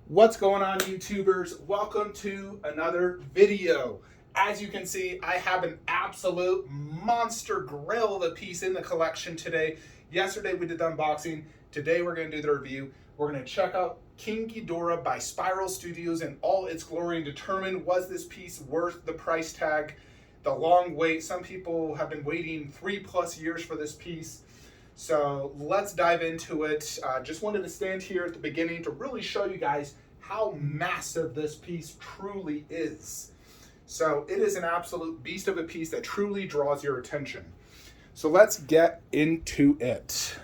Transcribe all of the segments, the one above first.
What's going on, YouTubers? Welcome to another video. As you can see, I have an absolute monster grill of a piece in the collection today. Yesterday we did the unboxing. Today we're going to do the review. We're going to check out King Ghidorah by Spiral Studios in all its glory and determine, was this piece worth the price tag, the long wait. Some people have been waiting 3+ years for this piece. So let's dive into it. Just wanted to stand here at the beginning to really show you guys how massive this piece truly is. So it is an absolute beast of a piece that truly draws your attention. So let's get into it.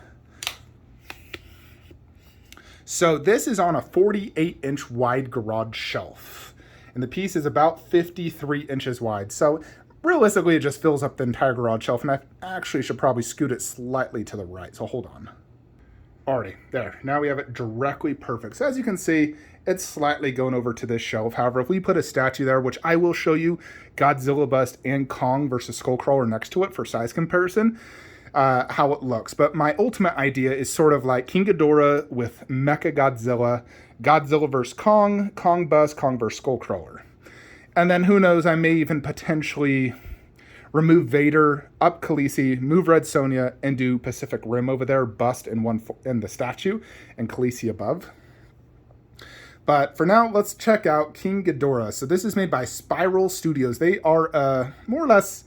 So this is on a 48-inch wide garage shelf, and the piece is about 53 inches wide. So realistically, it just fills up the entire garage shelf, and I actually should probably scoot it slightly to the right, so hold on. Alrighty, there. Now we have it directly perfect. So as you can see, it's slightly going over to this shelf. However, if we put a statue there, which I will show you, Godzilla bust and Kong versus Skullcrawler next to it for size comparison, how it looks. But my ultimate idea is sort of like King Ghidorah with Mecha Godzilla, Godzilla versus Kong, Kong bust, Kong versus Skullcrawler. And then who knows, I may even potentially remove Vader, up Khaleesi, move Red Sonja, and do Pacific Rim over there, bust in the statue, and Khaleesi above. But for now, let's check out King Ghidorah. So this is made by Spiral Studios. They are more or less,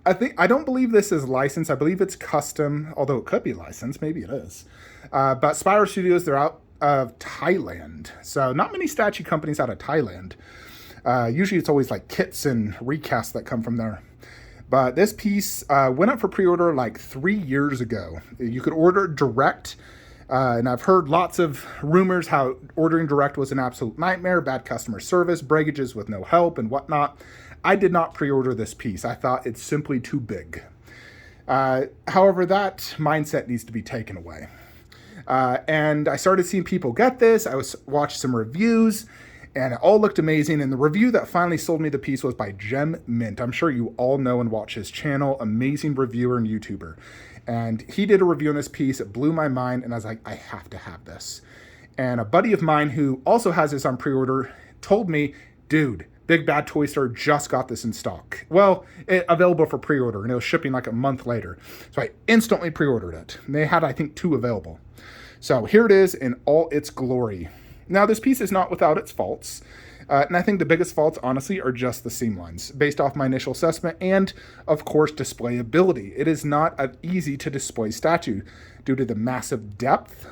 I don't believe this is licensed. I believe it's custom, although it could be licensed. Maybe it is. But Spiral Studios, they're out of Thailand. So not many statue companies out of Thailand. Usually it's always like kits and recasts that come from there. But this piece went up for pre-order like 3 years ago. You could order it direct. And I've heard lots of rumors how ordering direct was an absolute nightmare, bad customer service, breakages with no help and whatnot. I did not pre-order this piece. I thought it's simply too big. However, that mindset needs to be taken away. And I started seeing people get this. I watched some reviews, and it all looked amazing. And the review that finally sold me the piece was by Gem Mint. I'm sure you all know and watch his channel. Amazing reviewer and YouTuber. And he did a review on this piece. It blew my mind, and I was like, I have to have this. And a buddy of mine who also has this on pre-order told me, dude, Big Bad Toy Store just got this in stock. Well, available for pre-order, and it was shipping like a month later. So I instantly pre-ordered it. And they had, I think, 2 available. So here it is in all its glory. Now, this piece is not without its faults. And I think the biggest faults, honestly, are just the seam lines, based off my initial assessment, and, of course, displayability. It is not an easy to display statue due to the massive depth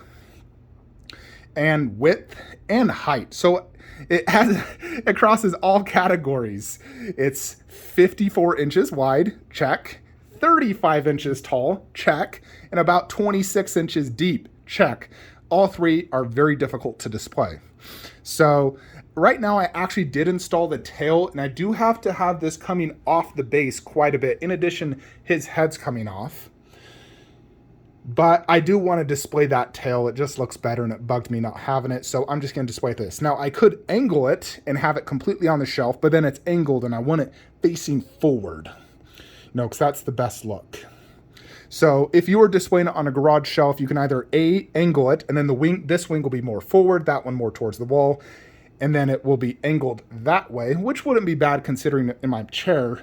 and width and height. So it crosses all categories. It's 54 inches wide, check. 35 inches tall, check. And about 26 inches deep, check. All 3 are very difficult to display. So right now I actually did install the tail, and I do have to have this coming off the base quite a bit. In addition, his head's coming off. But I do want to display that tail. It just looks better, and it bugged me not having it. So I'm just going to display this. Now I could angle it and have it completely on the shelf, but then it's angled and I want it facing forward. No, because that's the best look. So if you were displaying it on a garage shelf, you can either angle it, and then this wing will be more forward, that one more towards the wall, and then it will be angled that way, which wouldn't be bad considering it in my chair.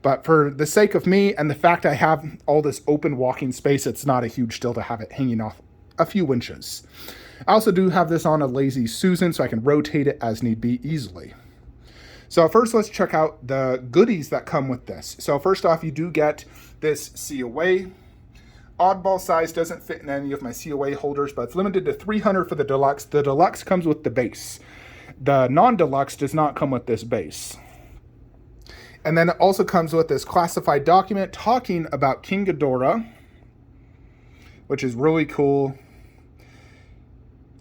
But for the sake of me and the fact I have all this open walking space, it's not a huge deal to have it hanging off a few inches. I also do have this on a Lazy Susan, so I can rotate it as need be easily. So first, let's check out the goodies that come with this. So first off, you do get this COA. Oddball size, doesn't fit in any of my COA holders, but it's limited to 300 for the deluxe. The deluxe comes with the base. The non-deluxe does not come with this base. And then it also comes with this classified document talking about King Ghidorah, which is really cool.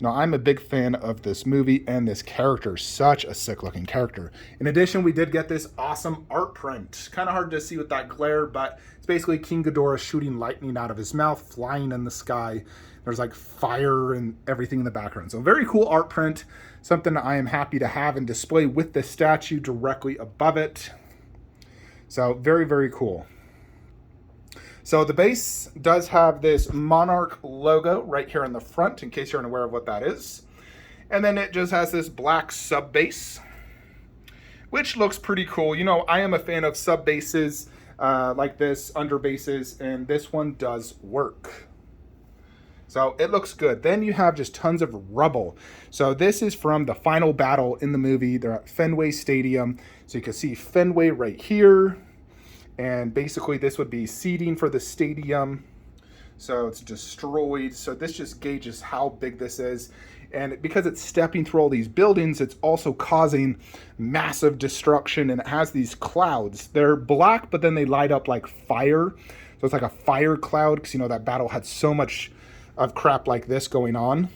Now, I'm a big fan of this movie and this character. Such a sick-looking character. In addition, we did get this awesome art print. Kind of hard to see with that glare, but it's basically King Ghidorah shooting lightning out of his mouth, flying in the sky. There's like fire and everything in the background. So very cool art print. Something I am happy to have and display with the statue directly above it. So very, very cool. So the base does have this Monarch logo right here in the front, in case you're unaware of what that is. And then it just has this black sub base, which looks pretty cool. You know, I am a fan of sub bases like this, under bases, and this one does work. So it looks good. Then you have just tons of rubble. So this is from the final battle in the movie. They're at Fenway Stadium. So you can see Fenway right here. And basically this would be seating for the stadium. So it's destroyed. So this just gauges how big this is. And because it's stepping through all these buildings, it's also causing massive destruction. And it has these clouds. They're black, but then they light up like fire. So it's like a fire cloud, because, you know, that battle had so much of crap like this going on.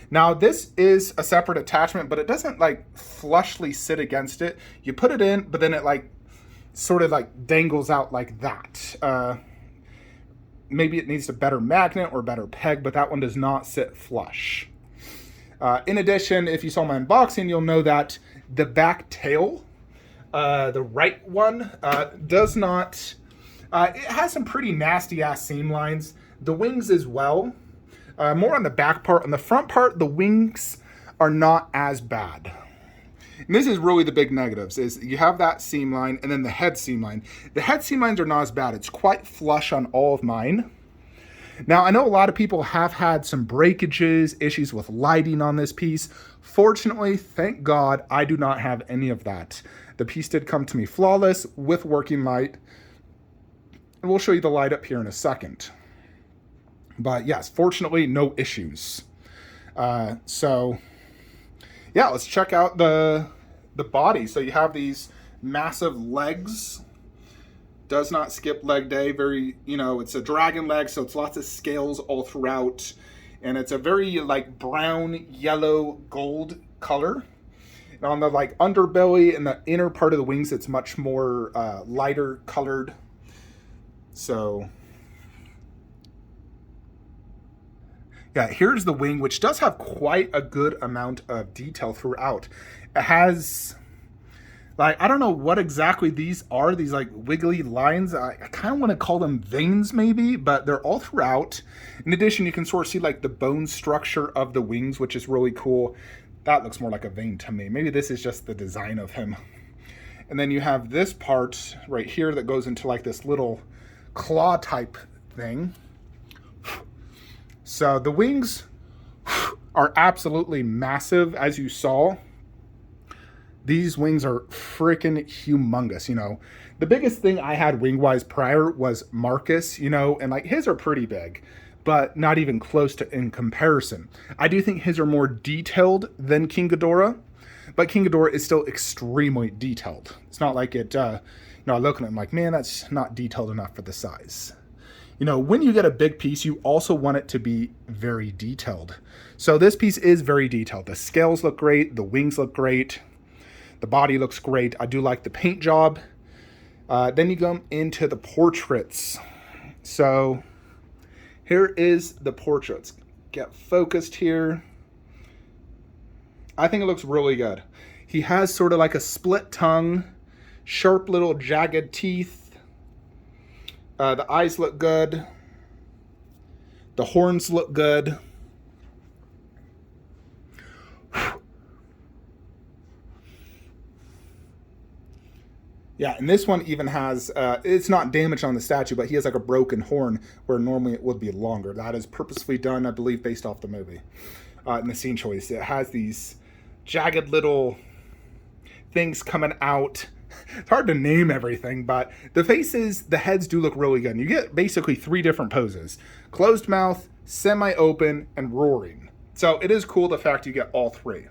Now this is a separate attachment, but it doesn't like flushly sit against it. You put it in, but then it like sort of like dangles out like that. Maybe it needs a better magnet or better peg, but that one does not sit flush. In addition, if you saw my unboxing, you'll know that the back tail, the right one, does not, it has some pretty nasty ass seam lines. The wings as well, more on the back part. On the front part, the wings are not as bad. And this is really the big negatives, is you have that seam line and then the head seam line. The head seam lines are not as bad. It's quite flush on all of mine. Now, I know a lot of people have had some breakages, issues with lighting on this piece. Fortunately, thank God, I do not have any of that. The piece did come to me flawless with working light. And we'll show you the light up here in a second. But yes, fortunately, no issues. So yeah, let's check out the body. So you have these massive legs. Does not skip leg day. Very, you know, it's a dragon leg, so it's lots of scales all throughout. And it's a very like brown, yellow, gold color. And on the like underbelly and the inner part of the wings, it's much more lighter colored. So yeah, here's the wing, which does have quite a good amount of detail throughout. It has, like, I don't know what exactly these are, these like wiggly lines. I kind of want to call them veins maybe, but they're all throughout. In addition, you can sort of see like the bone structure of the wings, which is really cool. That looks more like a vein to me. Maybe this is just the design of him. And then you have this part right here that goes into like this little claw type thing. So the wings are absolutely massive, as you saw. These wings are freaking humongous, you know. The biggest thing I had wing-wise prior was Marcus, you know, and like his are pretty big, but not even close to in comparison. I do think his are more detailed than King Ghidorah, but King Ghidorah is still extremely detailed. It's not like it, you know, I look at it, I'm like, man, that's not detailed enough for the size. You know, when you get a big piece, you also want it to be very detailed. So this piece is very detailed. The scales look great. The wings look great. The body looks great. I do like the paint job. Then you go into the portraits. So here is the portraits. Get focused here. I think it looks really good. He has sort of like a split tongue, sharp little jagged teeth. The eyes look good. The horns look good. Yeah, and this one even has, it's not damaged on the statue, but he has like a broken horn where normally it would be longer. That is purposefully done, I believe, based off the movie. In the scene choice, it has these jagged little things coming out. It's hard to name everything, but the faces, the heads do look really good. And you get basically 3 different poses: closed mouth, semi-open, and roaring. So it is cool the fact you get all 3.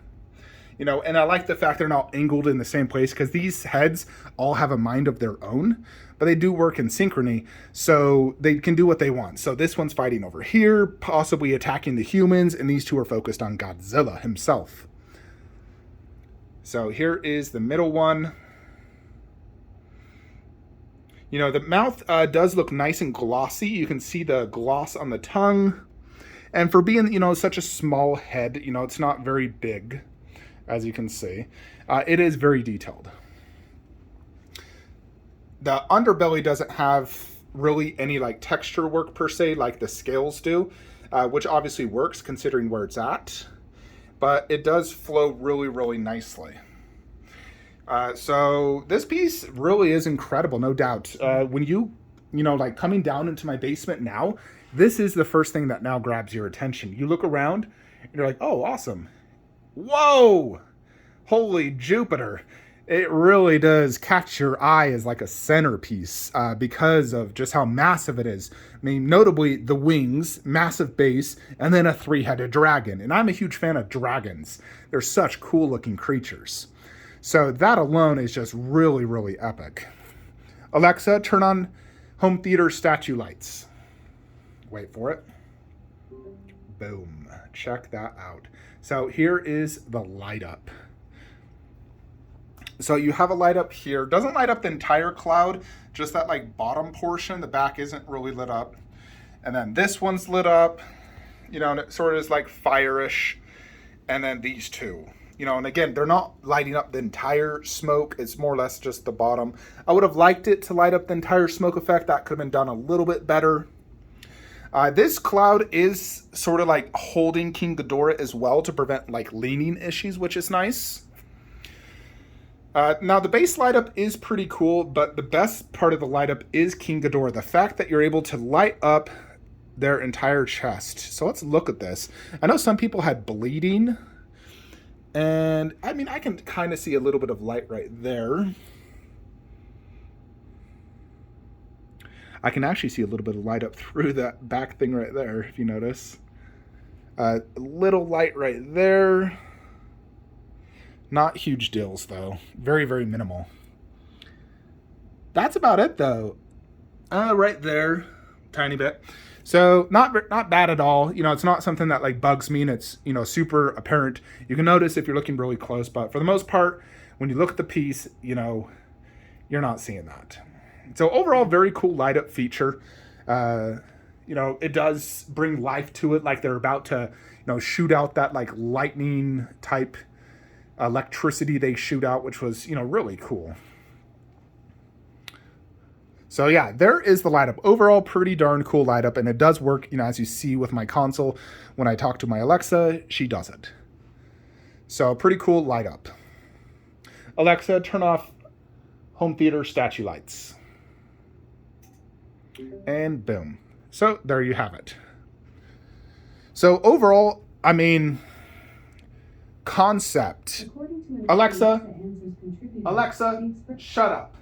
You know, and I like the fact they're not angled in the same place, because these heads all have a mind of their own, but they do work in synchrony, so they can do what they want. So this one's fighting over here, possibly attacking the humans, and these 2 are focused on Godzilla himself. So here is the middle one. You know, the mouth does look nice and glossy. You can see the gloss on the tongue. And for being, you know, such a small head, you know, it's not very big, as you can see. It is very detailed. The underbelly doesn't have really any like texture work per se like the scales do, which obviously works considering where it's at. but it does flow really, really nicely. So this piece really is incredible, no doubt. When you know, like coming down into my basement now, this is the first thing that now grabs your attention. You look around and you're like, oh, awesome. Whoa! Holy Jupiter. It really does catch your eye as like a centerpiece because of just how massive it is. I mean, notably the wings, massive base, and then a three-headed dragon. And I'm a huge fan of dragons. They're such cool looking creatures. So that alone is just really, really epic. Alexa, turn on home theater statue lights. Wait for it. Boom. Check that out. So here is the light up. So you have a light up here. Doesn't light up the entire cloud, just that like bottom portion. The back isn't really lit up. And then this one's lit up, you know, and it sort of is like fire-ish. And then these two, you know, and again, they're not lighting up the entire smoke. It's more or less just the bottom. I would have liked it to light up the entire smoke effect. That could have been done a little bit better. This cloud is sort of like holding King Ghidorah as well to prevent like leaning issues, which is nice. Now the base light up is pretty cool, but the best part of the light up is King Ghidorah. The fact that you're able to light up their entire chest. So let's look at this. I know some people had bleeding, and I mean, I can kind of see a little bit of light right there. I can actually see a little bit of light up through that back thing right there, if you notice. A little light right there. Not huge deals, though. Very, very minimal. That's about it, though. Right there. Tiny bit. So, not bad at all. You know, it's not something that, like, bugs me, and it's, you know, super apparent. You can notice if you're looking really close, but for the most part, when you look at the piece, you know, you're not seeing that. So, overall, very cool light-up feature. You know, it does bring life to it, like they're about to, you know, shoot out that, like, lightning-type electricity they shoot out, which was, you know, really cool. So yeah, there is the light up. Overall, pretty darn cool light up, and it does work, you know, as you see with my console. When I talk to my Alexa, she does it. So pretty cool light up. Alexa, turn off home theater statue lights. And boom. So there you have it. So overall, I mean, concept. Alexa, shut up.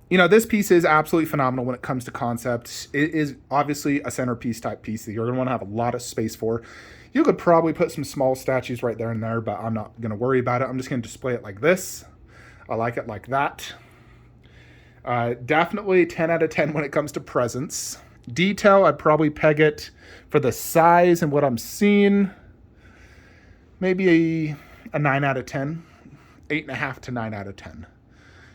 You know, this piece is absolutely phenomenal when it comes to concept. It is obviously a centerpiece type piece that you're going to want to have a lot of space for. You could probably put some small statues right there and there, but I'm not going to worry about it. I'm just going to display it like this. I like it like that. Definitely 10 out of 10 when it comes to presence. Detail, I'd probably peg it for the size and what I'm seeing. Maybe a 9 out of 10, 8.5 to 9 out of 10.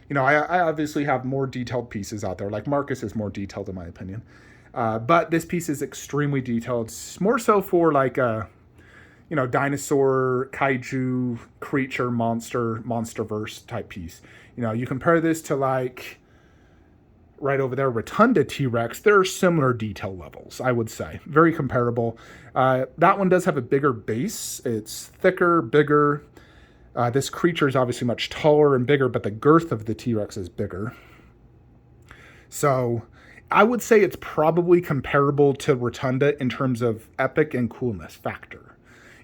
You know, I obviously have more detailed pieces out there. Like Marcus is more detailed in my opinion. But this piece is extremely detailed. It's more so for like a, you know, dinosaur, kaiju, creature, monsterverse type piece. You know, you compare this to like, right over there, Rotunda T-Rex, there are similar detail levels, I would say. Very comparable. That one does have a bigger base. It's thicker, bigger. This creature is obviously much taller and bigger, but the girth of the T-Rex is bigger. So I would say it's probably comparable to Rotunda in terms of epic and coolness factor.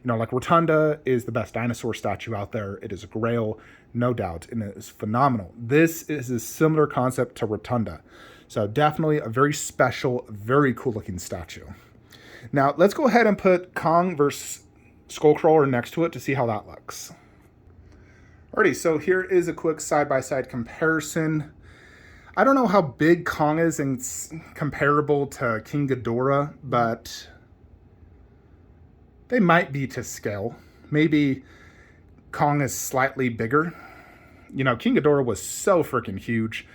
You know, like Rotunda is the best dinosaur statue out there. It is a grail, no doubt, and it is phenomenal. This is a similar concept to Rotunda. So definitely a very special, very cool looking statue. Now let's go ahead and put Kong versus Skullcrawler next to it to see how that looks. Alrighty, so here is a quick side-by-side comparison. I don't know how big Kong is and comparable to King Ghidorah, but they might be to scale. Maybe Kong is slightly bigger. You know, King Ghidorah was so freaking huge.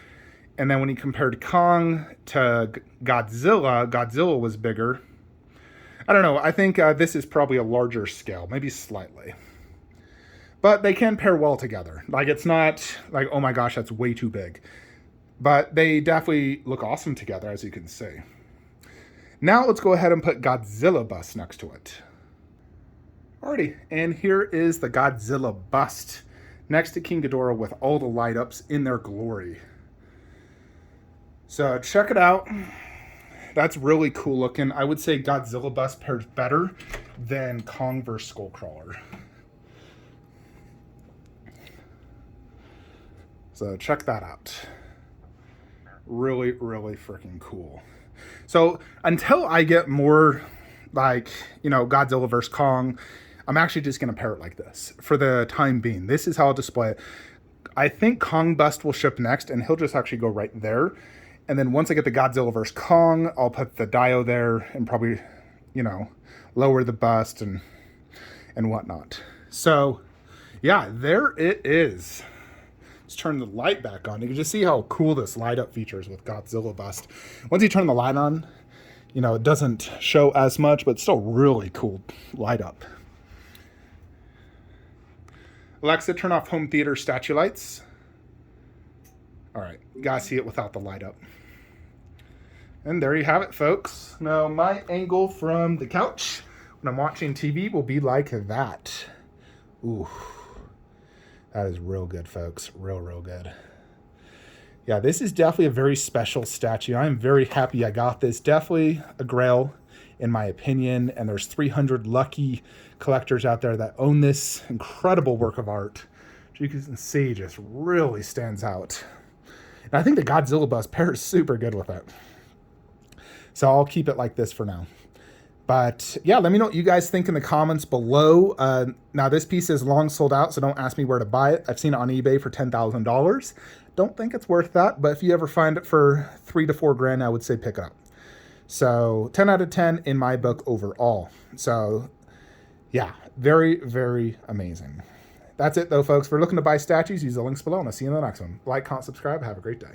And then when he compared Kong to Godzilla, Godzilla was bigger. I don't know. I think this is probably a larger scale, maybe slightly. But they can pair well together. Like, it's not like, oh my gosh, that's way too big. But they definitely look awesome together, as you can see. Now let's go ahead and put Godzilla bust next to it. Alrighty, and here is the Godzilla bust next to King Ghidorah with all the light ups in their glory. So check it out. That's really cool looking. I would say Godzilla bust pairs better than Kong vs. Skullcrawler. So check that out. Really, really freaking cool. So until I get more like, Godzilla vs. Kong, I'm actually just going to pair it like this for the time being. This is how I'll display it. I think Kong bust will ship next, and he'll just actually go right there. And then once I get the Godzilla vs. Kong, I'll put the Dio there and probably, lower the bust and whatnot. So, yeah, there it is. Let's turn the light back on. You can just see how cool this light up feature is with Godzilla bust. Once you turn the light on, it doesn't show as much, but it's still really cool light up. Alexa, turn off home theater statue lights. All right, you gotta see it without the light up. And there you have it, folks. Now, my angle from the couch when I'm watching TV will be like that. Ooh, that is real good, folks. Real, real good. Yeah, this is definitely a very special statue. I'm very happy I got this. Definitely a grail, in my opinion. And there's 300 lucky collectors out there that own this incredible work of art, which you can see just really stands out. And I think the Godzilla bust pairs super good with it. So I'll keep it like this for now. But yeah, let me know what you guys think in the comments below. Now this piece is long sold out, so don't ask me where to buy it. I've seen it on eBay for $10,000. Don't think it's worth that, but if you ever find it for $3 to $4 grand, I would say pick it up. So 10 out of 10 in my book overall. So yeah, very, very amazing. That's it though, folks. If you're looking to buy statues, use the links below, and I'll see you in the next one. Like, comment, subscribe. Have a great day.